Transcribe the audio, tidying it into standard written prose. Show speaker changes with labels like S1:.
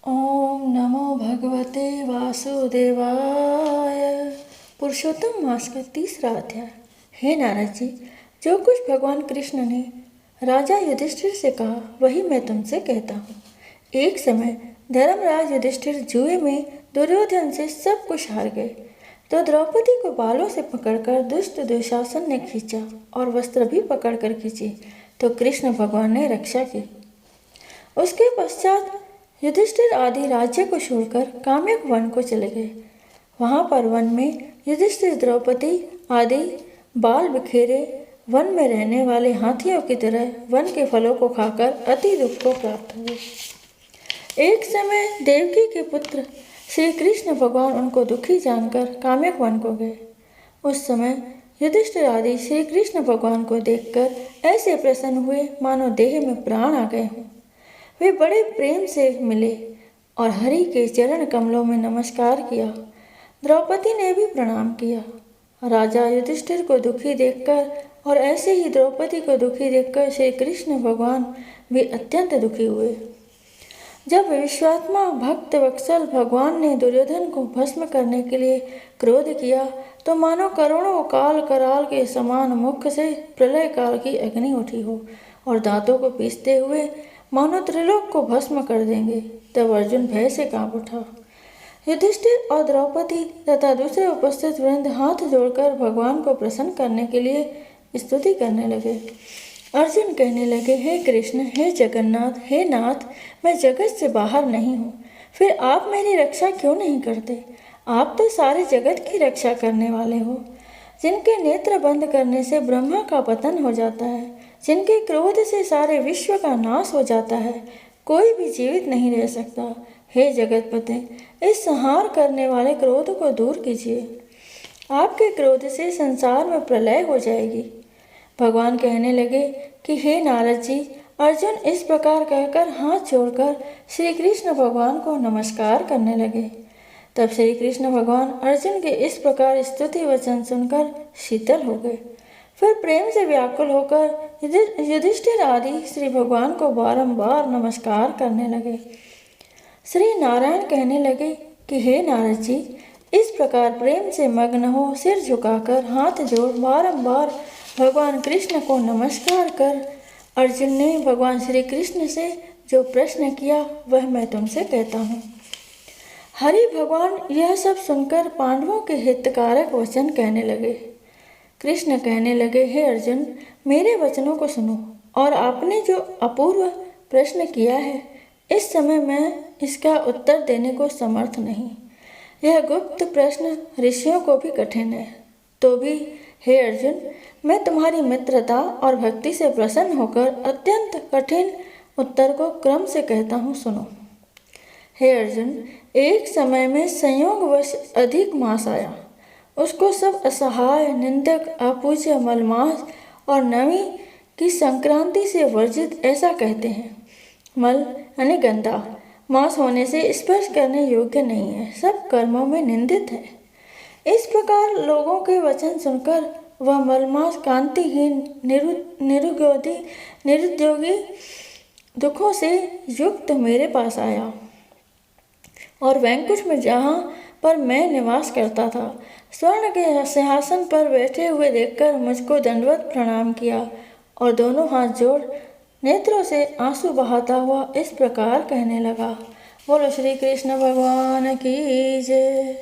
S1: ओम नमो भगवते वासुदेवाय। पुरुषोत्तम मास का तीसरा अध्याय। हे नारद जी, जो कुछ भगवान कृष्ण ने राजा युधिष्ठिर से कहा वही मैं तुमसे कहता हूँ। एक समय धर्मराज युधिष्ठिर जुए में दुर्योधन से सब कुछ हार गए, तो द्रौपदी को बालों से पकड़कर दुष्ट दुशासन ने खींचा और वस्त्र भी पकड़कर खींचे, तो कृष्ण भगवान ने रक्षा की। उसके पश्चात युधिष्ठिर आदि राज्य को छोड़कर काम्यक वन को चले गए। वहां पर वन में युधिष्ठिर द्रौपदी आदि बाल बिखेरे वन में रहने वाले हाथियों की तरह वन के फलों को खाकर अति दुख को प्राप्त हुए। एक समय देवकी के पुत्र श्री कृष्ण भगवान उनको दुखी जानकर काम्यक वन को गए। उस समय युधिष्ठिर आदि श्री कृष्ण भगवान को देखकर ऐसे प्रसन्न हुए मानो देह में प्राण आ गए हों। वे बड़े प्रेम से मिले और हरि के चरण कमलों में नमस्कार किया। द्रौपदी ने भी प्रणाम किया। राजा युधिष्ठिर को दुखी देखकर और ऐसे ही द्रौपदी को दुखी देखकर श्री कृष्ण भगवान भी अत्यंत दुखी हुए। जब विश्वात्मा भक्त वत्सल भगवान ने दुर्योधन को भस्म करने के लिए क्रोध किया, तो मानो करोड़ों काल कराल के समान मुख से प्रलय काल की अग्नि उठी हो और दांतों को पीसते हुए मानो त्रिलोक को भस्म कर देंगे। तब अर्जुन भय से कांप उठा। युधिष्ठिर और द्रौपदी तथा दूसरे उपस्थित वृंद हाथ जोड़कर भगवान को प्रसन्न करने के लिए स्तुति करने लगे। अर्जुन कहने लगे, हे कृष्ण, हे जगन्नाथ, हे नाथ, मैं जगत से बाहर नहीं हूँ, फिर आप मेरी रक्षा क्यों नहीं करते? आप तो सारे जगत की रक्षा करने वाले हो। जिनके नेत्र बंद करने से ब्रह्मा का पतन हो जाता है, जिनके क्रोध से सारे विश्व का नाश हो जाता है, कोई भी जीवित नहीं रह सकता। हे जगतपते, इस संहार करने वाले क्रोध को दूर कीजिए। आपके क्रोध से संसार में प्रलय हो जाएगी। भगवान कहने लगे कि हे नारद जी, अर्जुन इस प्रकार कहकर हाथ जोड़कर श्री कृष्ण भगवान को नमस्कार करने लगे। तब श्री कृष्ण भगवान अर्जुन के इस प्रकार स्तुति वचन सुनकर शीतल हो गए। फिर प्रेम से व्याकुल होकर युधिष्ठिर आदि श्री भगवान को बारंबार नमस्कार करने लगे। श्री नारायण कहने लगे कि हे नारद जी, इस प्रकार प्रेम से मग्न हो सिर झुकाकर हाथ जोड़ बारंबार भगवान कृष्ण को नमस्कार कर अर्जुन ने भगवान श्री कृष्ण से जो प्रश्न किया वह मैं तुमसे कहता हूँ। हरि भगवान यह सब सुनकर पांडवों के हितकारक वचन कहने लगे। कृष्ण कहने लगे, हे अर्जुन, मेरे वचनों को सुनो और आपने जो अपूर्व प्रश्न किया है, इस समय मैं इसका उत्तर देने को समर्थ नहीं। यह गुप्त प्रश्न ऋषियों को भी कठिन है। तो भी हे अर्जुन, मैं तुम्हारी मित्रता और भक्ति से प्रसन्न होकर अत्यंत कठिन उत्तर को क्रम से कहता हूँ, सुनो। हे अर्जुन, एक समय में संयोगवश अधिक मास आया। उसको सब असहाय, निंदक, अपूज्य, मलमास और नवी की संक्रांति से वर्जित ऐसा कहते हैं। मल यानी गंदा, मांस होने से स्पर्श करने योग्य नहीं है, सब कर्मों में निंदित है। इस प्रकार लोगों के वचन सुनकर वह मलमास कांतिहीन, निरुद्योगी दुखों से युक्त मेरे पास आया और वैकुंठ में जहाँ पर मैं निवास करता था, स्वर्ण के सिंहासन पर बैठे हुए देखकर मुझको दंडवत प्रणाम किया और दोनों हाथ जोड़ नेत्रों से आंसू बहाता हुआ इस प्रकार कहने लगा। बोलो श्री कृष्ण भगवान की जय।